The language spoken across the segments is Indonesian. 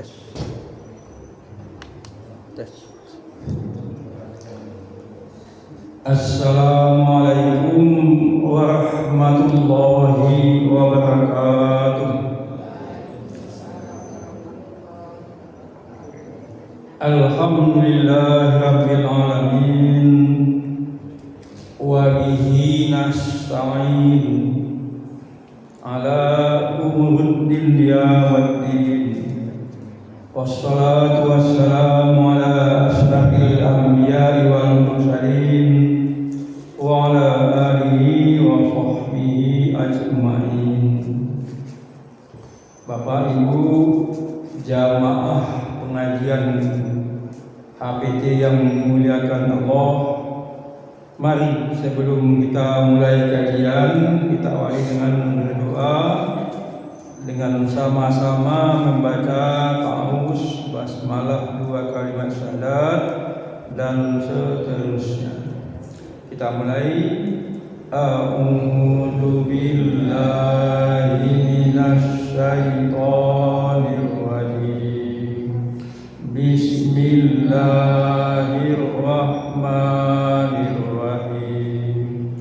Tes. Tes. Assalamualaikum warahmatullahi wabarakatuh. Alhamdulillahirabbil alamin wa bihi nasta'in ala umurid dunya waddin. Wassalatu wassalamu ala asyrafil anbiya'i wal mursalin wa ala alihi wa sahbihi ajma'in. Bapak Ibu jamaah pengajian HPT yang dimuliakan Allah, mari sebelum kita mulai kajian kita awali dengan berdoa dengan sama-sama membaca ta'awuz, basmalah, 2 kalimat syahadat dan seterusnya. Kita mulai. A'udzu billahi minasy syaithanir rajim. Bismillahirrahmanirrahim.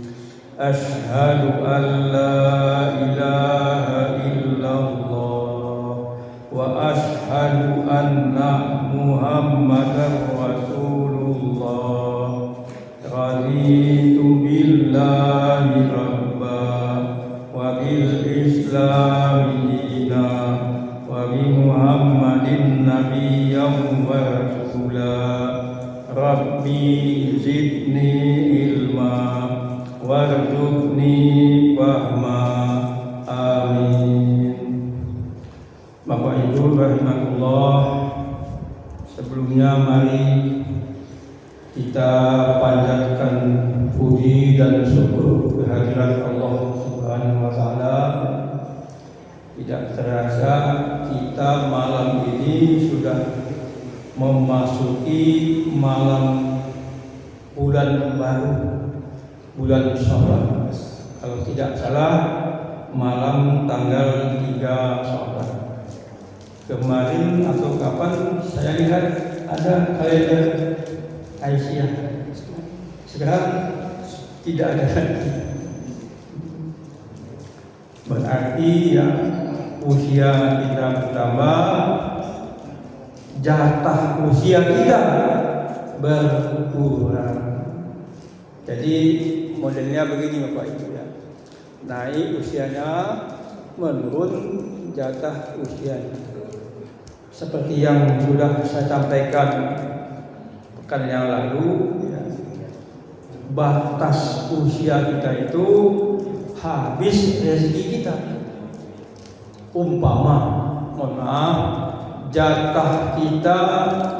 Asyhadu an la ilaha illallah wa asyhadu anna Muhammadar Rasulullah. Raditu billahi rabba wa bil islami dina wa bi Muhammadin nabiyyan wa rasula. Rabbi zidni ilma warzuqni fahma. Amin. Bapak Ibu rahimakumullah, sebelumnya mari kita panjatkan puji dan syukur kehadirat Allah Subhanahu wa taala. Tidak terasa kita malam ini sudah memasuki malam bulan baru, bulan Syawal. Kalau tidak salah malam tanggal 3 Syawal. Kemarin atau kapan saya lihat ada kalender Aisyah. Sekarang tidak ada lagi. Berarti ya usia kita bertambah, jatah usia kita berkurang. Jadi modelnya begini Bapak Ibu ya. Naik usianya, menurun jatah usianya. Seperti yang sudah saya sampaikan pekan yang lalu ya, batas usia kita itu habis rezeki kita. Umpama, mohon maaf, jatah kita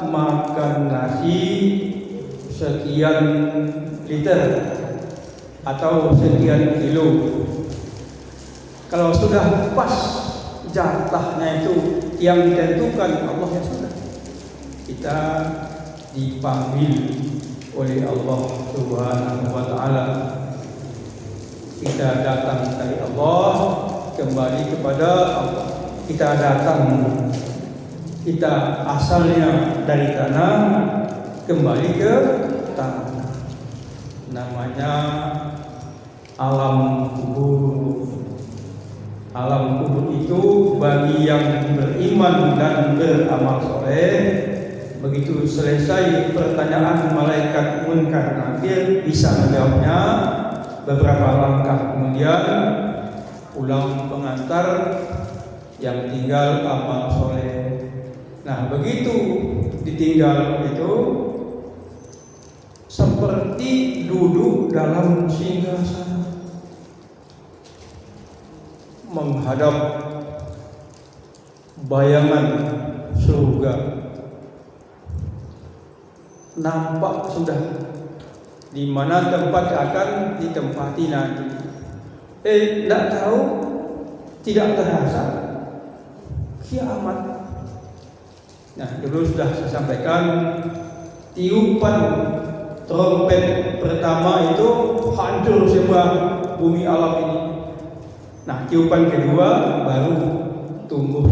makan nasi sekian liter atau sekian kilo. Kalau sudah pas jatahnya itu yang ditentukan Allah yang sudah, kita dipanggil oleh Allah Subhanahu wa taala. Kita datang dari Allah, kembali kepada Allah. Kita datang, kita asalnya dari tanah, kembali ke tanah. Namanya alam kubur. Alam kubur itu bagi yang beriman dan beramal soleh, begitu selesai pertanyaan malaikat munkar nakir bisa menjawabnya, beberapa langkah kemudian pulang pengantar yang tinggal amal soleh. Nah begitu ditinggal itu seperti duduk dalam singgasana menghadap bayangan surga. Nampak sudah di mana tempat akan ditempati nanti. Tidak tahu, tidak terasa kiamat. Nah, dulu sudah saya sampaikan tiupan trompet pertama itu hancur semua bumi alam ini. Nah, tiupan kedua baru tumbuh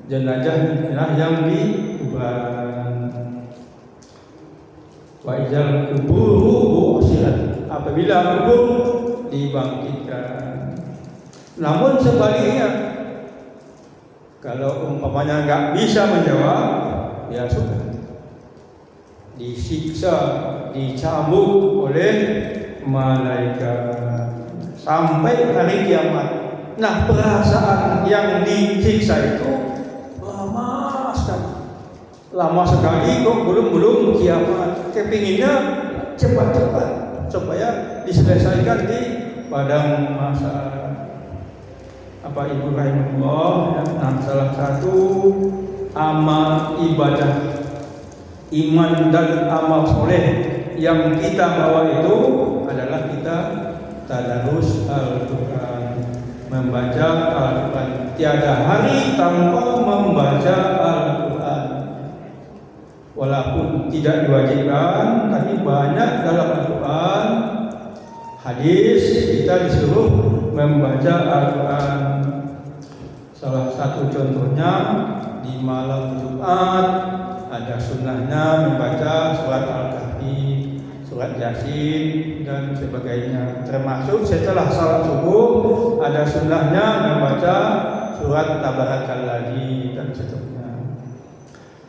jenazah yang di kuburan. Wa idzal kuburu bu'sirat, apabila kubur dibangkitkan. Namun sebaliknya, kalau umpamanya nggak bisa menjawab, ya sudah, disiksa, dicambuk oleh malaikat sampai hari kiamat. Nah, perasaan yang disiksa itu lama sekali kok belum kiamat. Kepinginnya cepat-cepat supaya diselesaikan di padang mahsyar. Apa Ibu rahimahullah, nah, salah satu amal ibadah, iman dan amal soleh yang kita bawa itu adalah kita tadarus Al-Quran, membaca Al-Quran. Tiada hari tanpa membaca Al-Quran. Walaupun tidak diwajibkan, tapi banyak dalam Al-Quran hadis kita disuruh membaca Al-Quran. Salah satu contohnya di malam Jumat ada sunnahnya membaca surat Al-Kahfi, surat Yasin dan sebagainya. Termasuk setelah salat subuh ada sunnahnya membaca surat Tabarakalladzi dan seterusnya.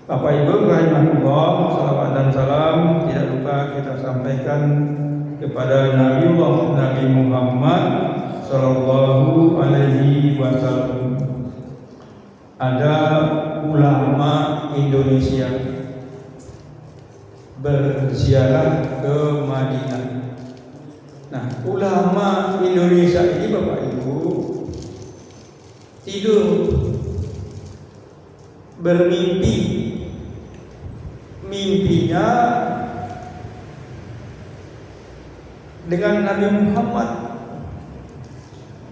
Bapak Ibu rahimahullah, salawat dan salam tidak lupa kita sampaikan kepada Nabiullah Nabi Muhammad sallallahu alaihi wasallam. Ada ulama Indonesia berziarah ke Madinah. Nah, ulama Indonesia ini Bapak Ibu tidur bermimpi. Mimpinya dengan Nabi Muhammad.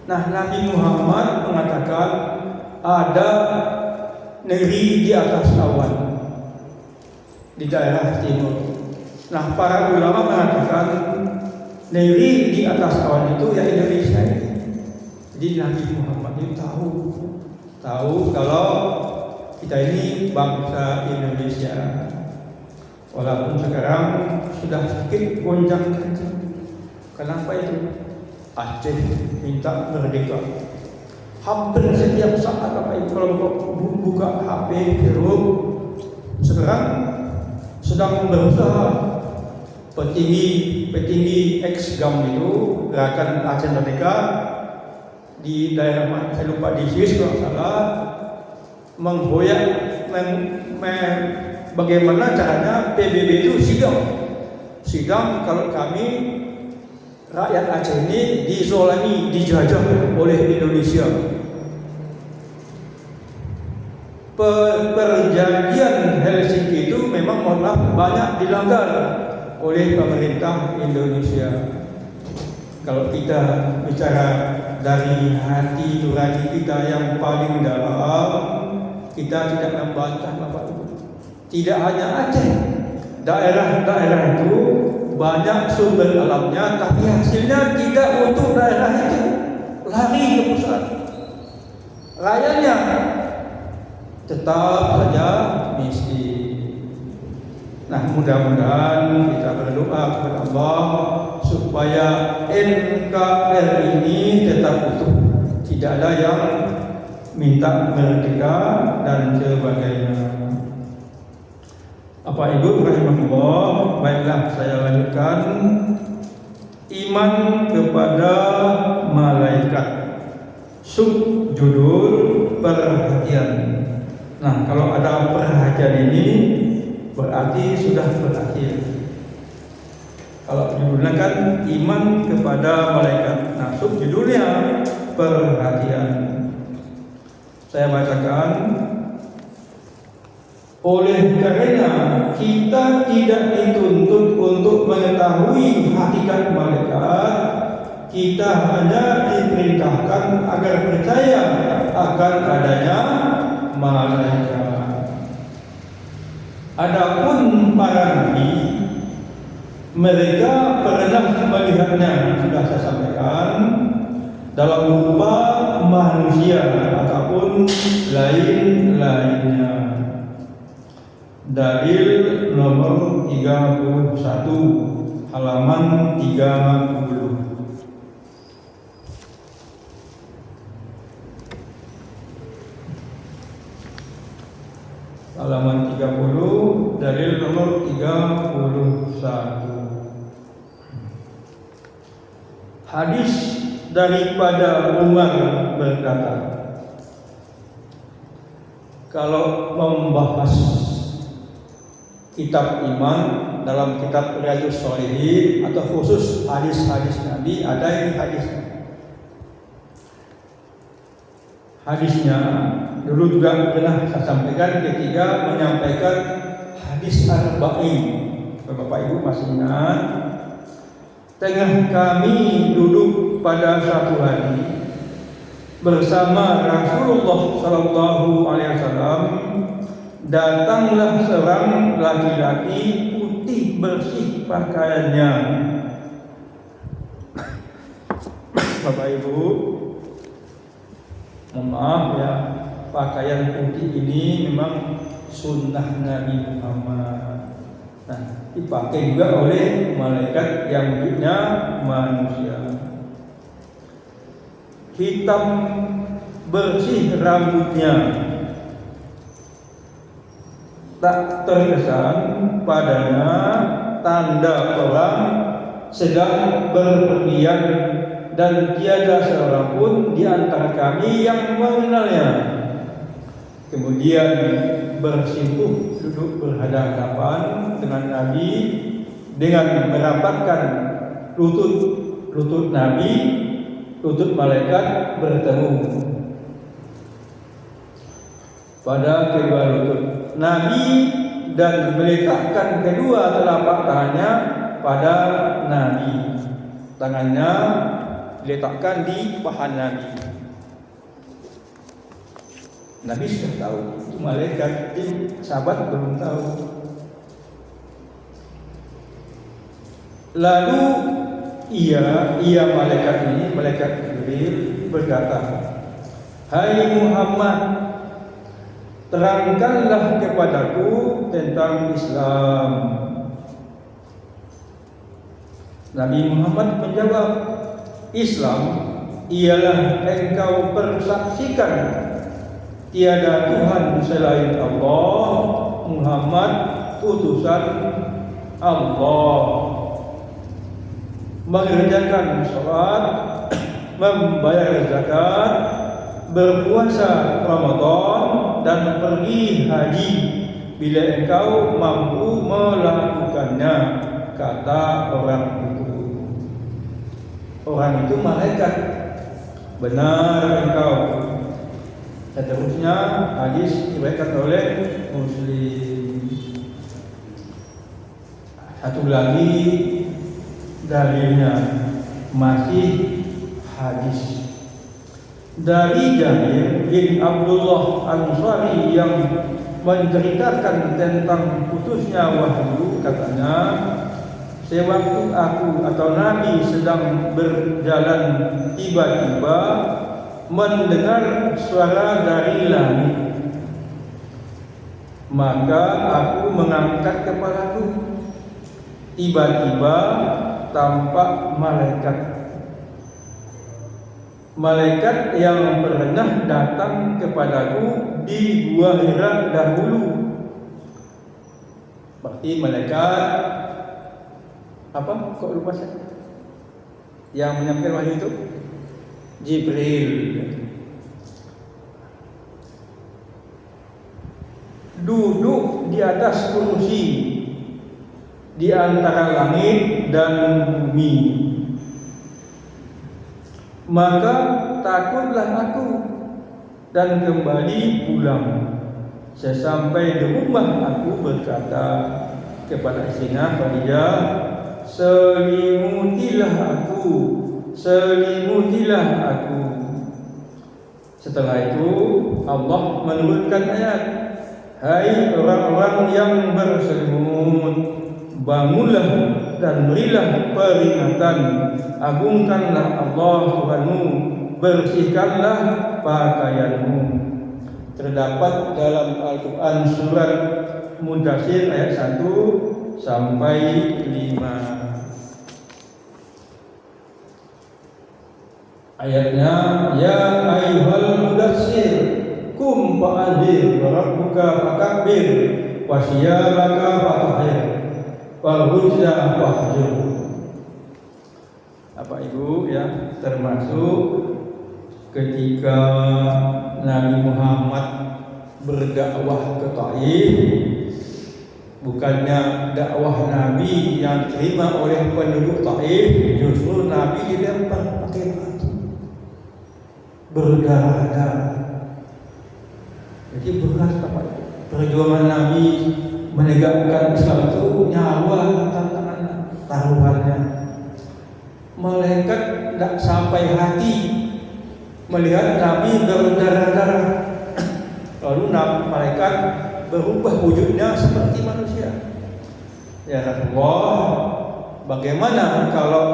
Nah, Nabi Muhammad mengatakan ada negeri di atas awan di daerah timur. Nah, para ulama mengatakan negeri di atas awan itu ya Indonesia ini. Jadi Nabi Muhammad itu tahu kalau kita ini bangsa Indonesia. Walaupun sekarang sudah sedikit gonjang-ganjing. Kenapa itu? Aceh minta merdeka. Hampir setiap saat kalau buka HP, Facebook, sekarang sedang berusaha petinggi ex-GAM itu, gerakan Aceh Merdeka di daerah mana saya lupa, di Swiss kalau salah, menghoyak bagaimana caranya PBB itu sidang kalau kami rakyat Aceh ini dizolimi, dijajah oleh Indonesia. Perjanjian Helsinki itu memang banyak dilanggar oleh pemerintah Indonesia. Kalau kita bicara dari hati nurani kita yang paling dalam, kita tidak membantah Bapak Ibu. Tidak hanya Aceh, daerah-daerah itu banyak sumber alamnya, tapi hasilnya tidak untuk daerah itu, lari ke pusat. Rakyatnya tetap saja miskin. Nah, mudah-mudahan kita berdoa kepada Allah supaya NKRI ini tetap utuh, tidak ada yang minta merdeka dan sebagainya. Apa Ibu rahimahullah, baiklah saya lanjutkan. Iman kepada malaikat, subjudul perhatian. Nah, kalau ada perhatian ini berarti sudah berakhir. Kalau judulnya kan iman kepada malaikat, nah subjudulnya perhatian. Saya bacakan. Oleh karena kita tidak dituntut untuk mengetahui hakikat malaikat, kita hanya diperintahkan agar percaya akan adanya malaikat. Adapun para nabi, mereka pernah melihatnya, sudah saya sampaikan, dalam rupa manusia ataupun lain-lainnya. Dalil nomor 31, halaman 30. Halaman 30, dalil nomor 31. Hadis daripada Umar berkata, kalau membahas kitab iman dalam kitab Riyadhus Shalihin atau khusus hadis-hadis Nabi, ada ini hadisnya. Hadisnya dulu juga pernah saya sampaikan ketika menyampaikan hadis Arba'in. Bapak Ibu masih ingat? Tengah kami duduk pada satu hari bersama Rasulullah Sallallahu Alaihi Wasallam, datanglah seorang laki-laki putih bersih pakaiannya. Bapak Ibu, mohon maaf ya, pakaian putih ini memang sunnah Nabi Muhammad. Nah, dipakai juga oleh malaikat yang wujudnya manusia. Hitam bersih rambutnya, tak terkesan padanya tanda orang sedang berpergian, dan tiada seorang pun di antara kami yang mengenalnya. Kemudian bersimpuh duduk berhadapan dengan Nabi dengan merapatkan lutut Nabi, lutut malaikat bertemu pada kedua lutut Nabi dan meletakkan kedua telapak tangannya pada Nabi. Tangannya diletakkan di paha Nabi. Nabi sudah tahu, itu malaikat, sahabat belum tahu. Lalu ia malaikat ini, malaikat Jibril berkata, "Hai Muhammad, terangkanlah kepadaku tentang Islam." Nabi Muhammad menjawab, "Islam ialah engkau persaksikan tiada Tuhan selain Allah, Muhammad utusan Allah, mengerjakan salat, membayar zakat, berpuasa Ramadan, dan pergi haji bila engkau mampu melakukannya," kata orang itu. Orang itu malaikat. "Benar engkau." Seterusnya hadis diriwayatkan oleh Muslim. Satu lagi dalilnya masih hadis dari Jabir bin Abdullah Al-Ansari yang menceritakan tentang putusnya wahyu. Katanya, sewaktu aku atau Nabi sedang berjalan, tiba-tiba mendengar suara dari langit. Maka aku mengangkat kepalaku. Tiba-tiba tampak malaikat. Malaikat yang pernah datang kepadaku di Gua Hira dahulu. Berarti malaikat apa? Kok lupa saya? Yang menyampaikan wahyu itu Jibril. Duduk di atas kursi di antara langit dan bumi. Maka takutlah aku dan kembali pulang. Sesampai di rumah aku berkata kepada istrinya Khadijah, selimutilah aku. Setelah itu Allah menurunkan ayat, hai orang-orang yang berselimut, bangunlah dan berilah peringatan, agungkanlah Allah Tuhanmu bersihkanlah pakaianmu. Terdapat dalam Al-Quran surat Mudaththir ayat 1 sampai 5. Ayatnya, ya ayyuhal mudaththir qum fa'anzir wa rabbuka fakabbir wa siyabaka fatahhir wal rujza fahjur. Bapak Ibu ya, termasuk ketika Nabi Muhammad berdakwah ke Taif, bukannya dakwah Nabi yang diterima oleh penduduk Taif, justru Nabi dilempar pakai batu berdarah-darah. Jadi berat Bapak Ibu. Perjuangan Nabi menegakkan Islam itu nyawa tantangan taruhannya. Malaikat tidak sampai hati melihat Nabi berdarah-darah. Lalu malaikat berubah wujudnya seperti manusia. Ya Rasulullah, bagaimana kalau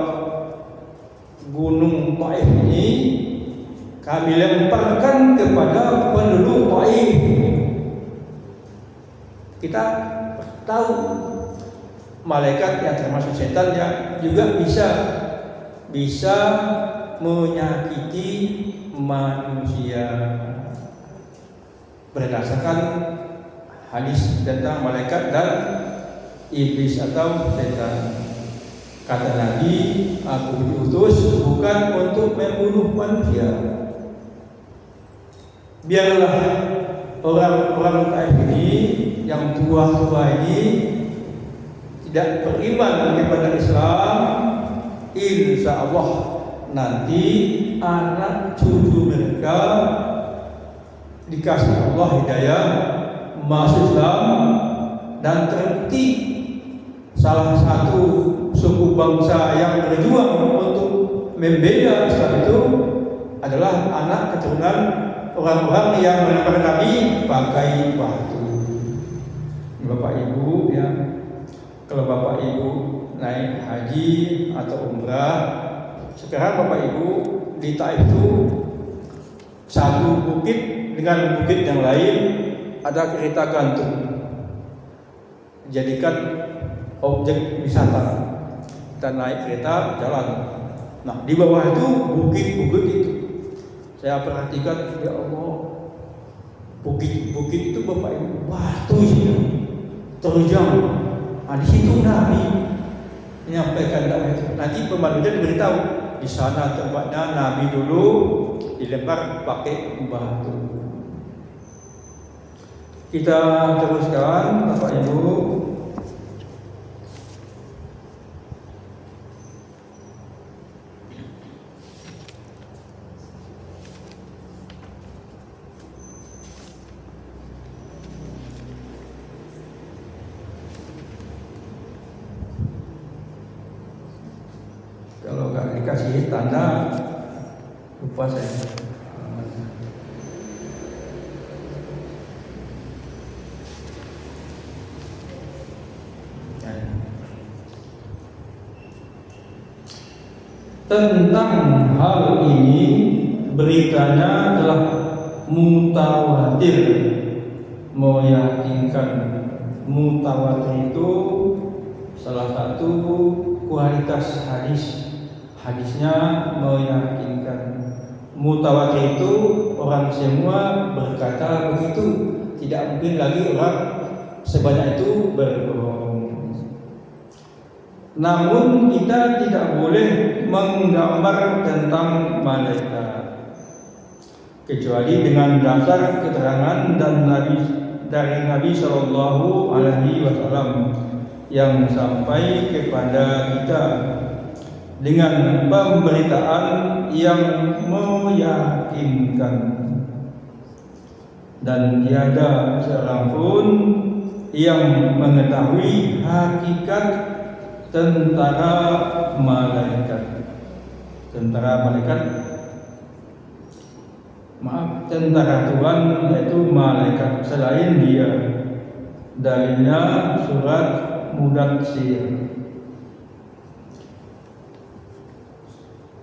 gunung Taif ini kami lemparkan kepada penduduk Taif? Kita tahu malaikat yang termasuk setan ya juga bisa menyakiti manusia. Berdasarkan hadis tentang malaikat dan iblis atau setan, kata Nabi, aku diutus bukan untuk membunuh manusia. Biarlah orang-orang Taif ini yang tua-tua ini tidak beriman kepada Islam, insya Allah nanti anak cucu mereka dikasih Allah hidayah masuk Islam, dan terbukti salah satu suku bangsa yang berjuang untuk membela Islam itu adalah anak keturunan orang-orang yang melempar Nabi pakai batu. Bapak Ibu ya, kalau Bapak Ibu naik haji atau umrah, sekarang Bapak Ibu di Taif itu satu bukit dengan bukit yang lain ada kereta gantung, jadikan objek wisata. Kita naik kereta jalan. Nah di bawah itu bukit-bukit itu. Saya perhatikan, ya Allah, bukit-bukit itu Bapak Ibu batu itu terjang. Nah, di situ Nabi menyampaikan dakwah itu. Nanti pemandunya diberitahu di sana tempatnya Nabi dulu dilempar pakai batu. Kita teruskan Bapak Ibu. Kalau nggak dikasih tanda, lupa saya. Tentang hal ini beritanya telah mutawatir, meyakinkan. Mutawatir itu salah satu kualitas hadis. Hadisnya meyakinkan. Mutawatir itu orang semua berkata begitu, tidak mungkin lagi orang sebanyak itu berbohong. Namun kita tidak boleh menggambar tentang malaikat kecuali dengan dasar keterangan dari Nabi Shallallahu Alaihi Wasallam yang sampai kepada kita dengan pemberitaan yang meyakinkan, dan tiada seorang pun yang mengetahui hakikat tentara malaikat. Tentara Tuhan yaitu malaikat selain dia. Dalilnya surat Mudaththir.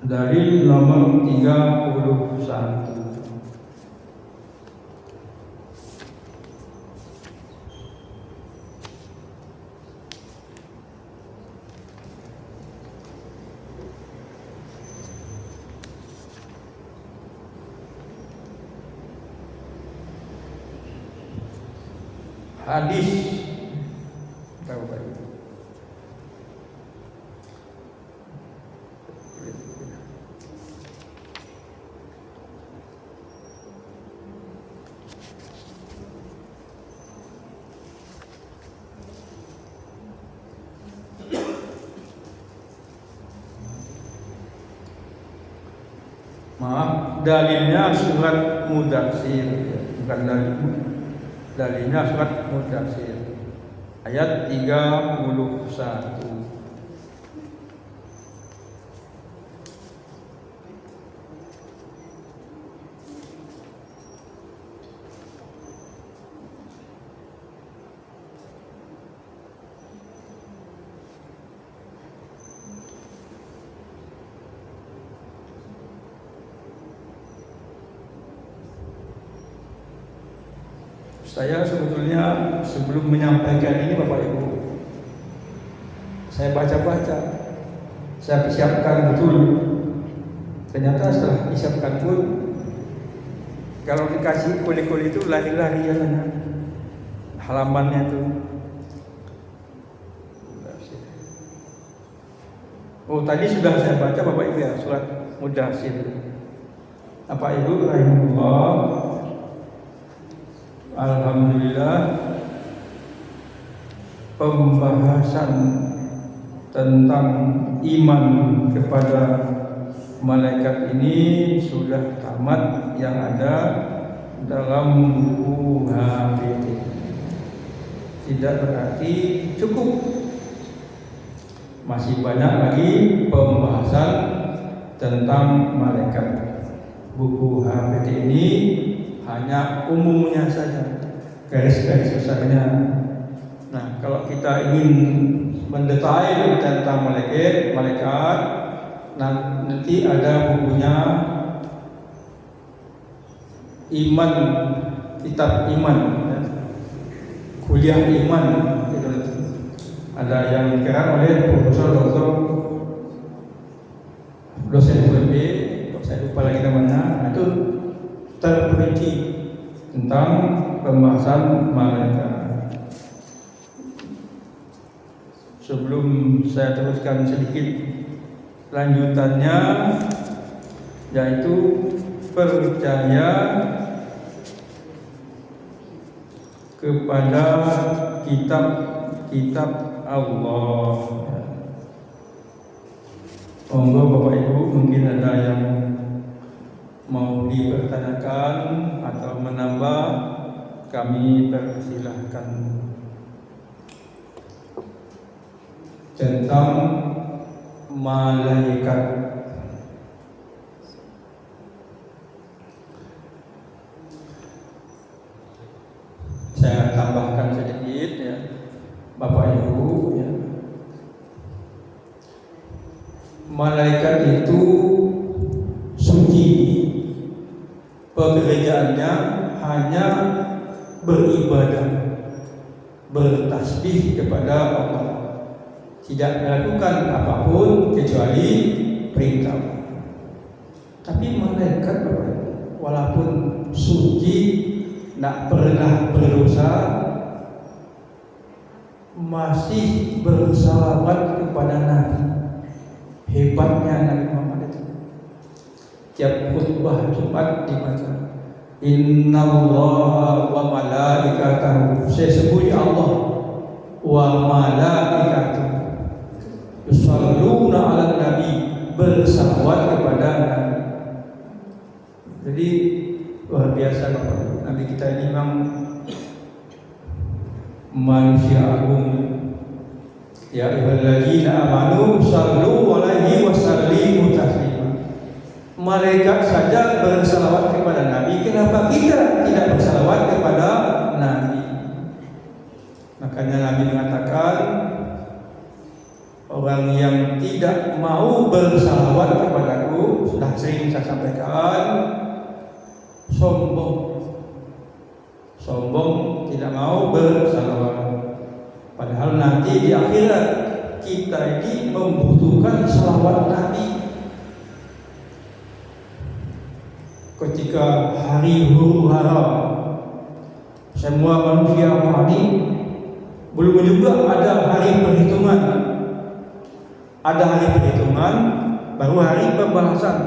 Dalil nomor 31. Hadis dalilnya surat Mudatsir, bukan dalilnya surat Mudatsir ayat 31. Saya sebetulnya sebelum menyampaikan ini Bapak Ibu, saya baca-baca, saya persiapkan betul. Ternyata setelah disiapkan pun, kalau dikasih kuli-kuli itu lari-lari ya, halamannya tuh. Oh tadi sudah saya baca Bapak Ibu ya, surat Mudatsir. Bapak Ibu rahimahullah, alhamdulillah, pembahasan tentang iman kepada malaikat ini sudah tamat yang ada dalam buku HPT. Tidak berarti cukup, masih banyak lagi pembahasan tentang malaikat. Buku HPT ini hanya umumnya saja, garis-garis besarnya. Nah, kalau kita ingin mendetail tentang malaikat, nanti ada bukunya Iman, Kitab Iman, ya. Kuliah Iman, gitu. Ada yang dikerang oleh Profesor Dr. dosen UNB, saya lupa lagi namanya, itu terperinci tentang pembahasan malaikat. Sebelum saya teruskan sedikit lanjutannya, yaitu percaya kepada kitab-kitab Allah. Monggo Bapak Ibu, mungkin ada yang mau dipertanyakan atau menambah, kami persilahkan. Tentang malaikat, saya tambahkan sedikit ya Bapak Ibu ya. Malaikat itu suci, pekerjaannya hanya beribadah, bertasbih kepada Allah, tidak melakukan apapun kecuali perintah. Tapi malaikat walaupun suci, tidak pernah berdosa, masih bersalawat kepada Nabi. Hebatnya Nabi Muhammad itu. Tiap khutbah Jumat dibaca, Innallaha wa malaikatahu, sesungguhnya Allah wa malaikatahu yusalluna 'alan nabi, bersalawat kepada Nabi. Jadi luar biasa Bapak. Nabi kita ini memang manusia agung. Ya ayyuhalladzina amanu sallu 'alaihi wa sallimu taslima. Malaikat saja bersalawat kepada Nabi, kenapa kita tidak bersalawat kepada Nabi? Makanya Nabi mengatakan, orang yang tidak tidak mau bersalawat kepadaku, sudah sering saya sampaikan, sombong tidak mau bersalawat. Padahal nanti di akhirat kita ini membutuhkan salawat Nabi. Ketika hari huru hara semua manusia panik, belum juga ada hari perhitungan. Ada hari perhitungan, baru hari pembalasan.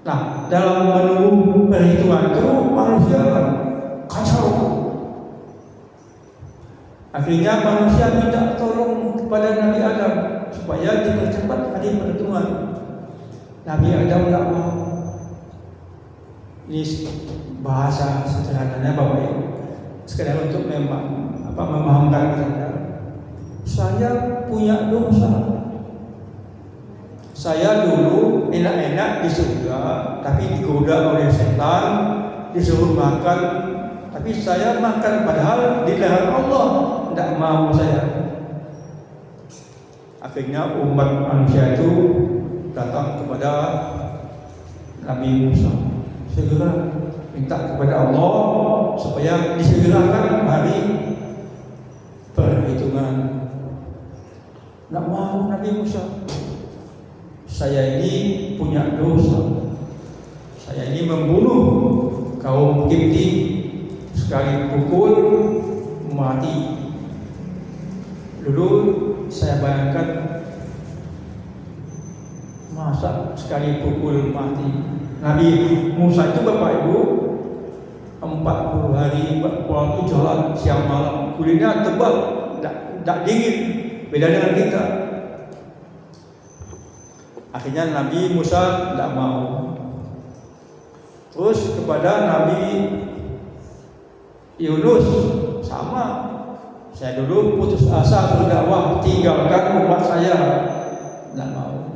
Nah, dalam menunggu perhitungan itu manusia kacau. Akhirnya manusia minta tolong kepada Nabi Adam supaya dipercepat hari perhitungan. Nabi Adam tidak mau. Ini bahasa sederhananya Bapak Ibu, sekedar untuk memahamkan saya punya dosa. Saya dulu enak-enak di surga, tapi digoda oleh setan, disuruh makan, tapi saya makan padahal dilarang Allah, tidak mau saya. Akhirnya umat manusia itu datang kepada Nabi Musa, segera minta kepada Allah supaya disegerakan hari perhitungan. Tidak mau Nabi Musa. Saya ini punya dosa. Saya ini membunuh kaum Kipti, sekali pukul mati. Dulu saya bayangkan, masa sekali pukul mati. Nabi Musa itu Bapak Ibu 40 hari 40 jalan siang malam, kulitnya tebal, tidak dingin, beda dengan kita. Akhirnya Nabi Musa tidak mau. Terus kepada Nabi Yunus sama, saya dulu putus asa berdakwah, tinggalkan umat saya, tidak mau.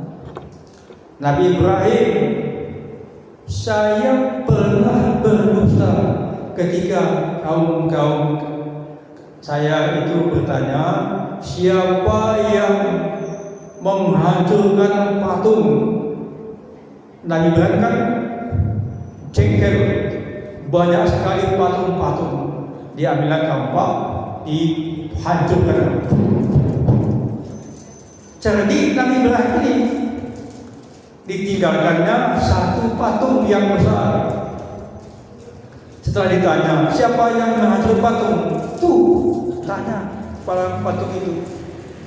Nabi Ibrahim, saya pernah berdusta ketika kaum saya itu bertanya, siapa yang menghancurkan patung? Nabi Ibrahim kan jengkel, banyak sekali patung-patung, diambil kampak, dihancurkan. Cerdik Nabi Ibrahim ini, ditinggalkannya satu patung yang besar. Setelah ditanya, siapa yang menghancurkan patung? Tuh, tanya para patung itu.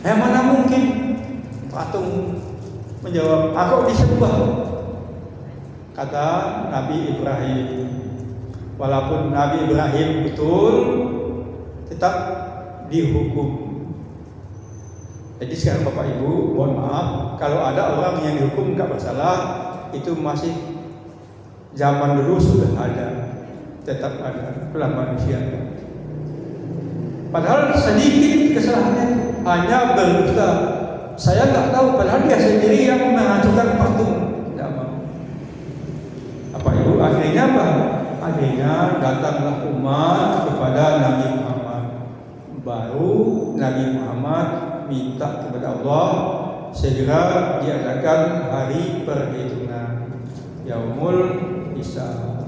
Mana mungkin? Patung menjawab, aku disembah. Kata Nabi Ibrahim, walaupun Nabi Ibrahim betul, tetap dihukum. Jadi sekarang Bapak Ibu, mohon maaf, kalau ada orang yang dihukum tidak bersalah, itu masih zaman dulu sudah ada, tetap ada, itulah manusia. Padahal sedikit kesalahannya, hanya berdusta. Saya nggak tahu, padahal dia sendiri yang menghancurkan patung. Tidak mau. Apa Ibu? Akhirnya apa? Akhirnya datanglah umat kepada Nabi Muhammad. Baru Nabi Muhammad minta kepada Allah segera diadakan hari perhitungan, Yaumul Hisab.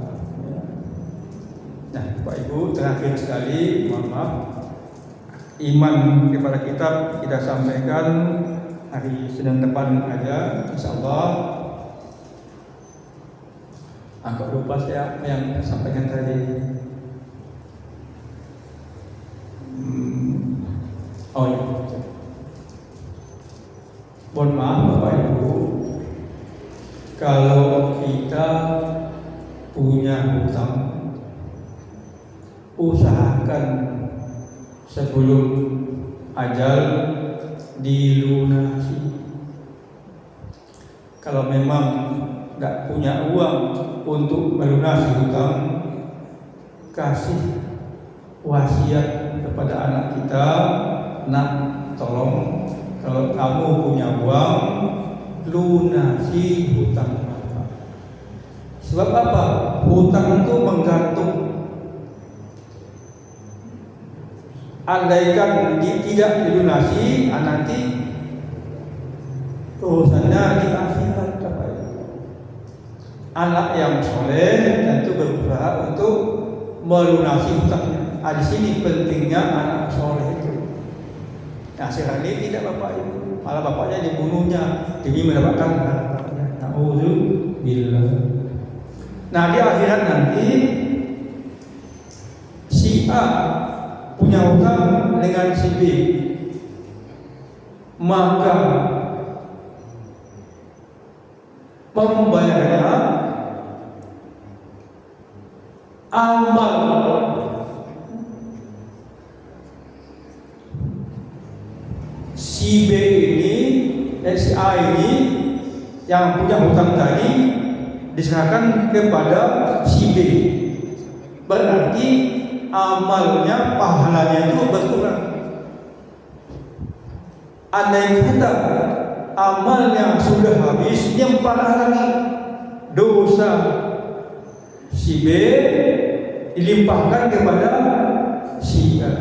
Nah, Pak Ibu, terakhir sekali, mohon maaf, iman kepada kita sampaikan hari Senin depan aja, insyaallah. Agak lupa saya yang sampaikan tadi. Oh iya. Mohon maaf Bapak Ibu, kalau kita punya hutang, usahakan sebelum ajal dilunasi. Kalau memang tidak punya uang untuk melunasi hutang, kasih wasiat kepada anak kita, nak tolong kalau kamu punya uang, lunasi hutang Bapak. Sebab apa? Hutang itu menggantung. Andaikan tidak dilunasi, nanti urusannya di akhirat Bapak Ibu. Anak yang soleh tentu berusaha untuk melunasi hutangnya. Di sini pentingnya anak soleh itu. Nah sekarang ini tidak Bapak Ibu, malah bapaknya dibunuhnya demi mendapatkan hartanya. Na'udzubillah. Nah di akhirat nanti si A punya hutang dengan si B, maka membayarnya amal si B ini, si A ini yang punya hutang tadi diserahkan kepada si B. Berarti amalnya, pahalanya itu berkurang. Andai kata amalnya sudah habis, yang parah lagi dosa si B dilimpahkan kepada si A.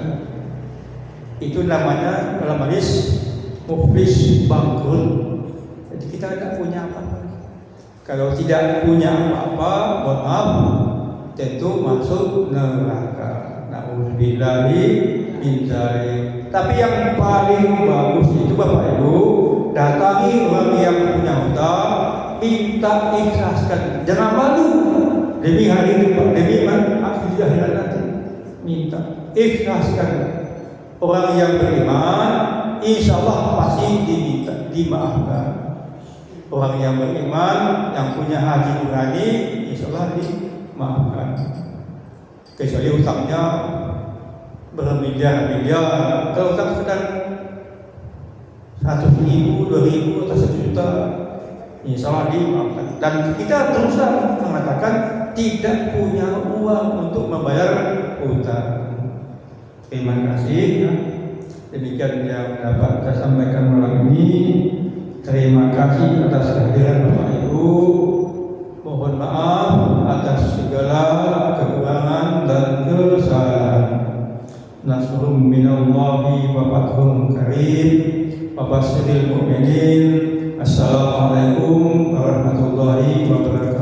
Itu namanya dalam hadis muflis, bangkrut. Jadi kita tidak punya apa-apa. Kalau tidak punya apa-apa, mohon maaf, tentu masuk neraka. Na'udzubillahi min dzalik. Tapi yang paling bagus itu Bapak Ibu, datangi orang yang punya hutang, minta ikhlaskan. Jangan malu demi hari depan, demi akhir akhirat nanti. Minta ikhlaskan. Orang yang beriman, insya Allah pasti diminta, dimaafkan. Orang yang beriman, yang punya hati nurani, insya Allah dimaafkan. Kecuali hutangnya bermiliar-miliar. Kalau hutang sekitar 100.000, 2.000 atau 1 juta, insya Allah dimaafkan. Dan kita terus mengatakan tidak punya uang untuk membayar hutang. Terima kasih. Demikian yang dapat saya sampaikan malam ini. Terima kasih atas kehadiran Bapak Ibu. Mohon maaf atas segala kekurangan dan kesalahan. Nasrun minallahi wa fathun karim. Wa basyiril mu'minin. Assalamualaikum warahmatullahi wabarakatuh.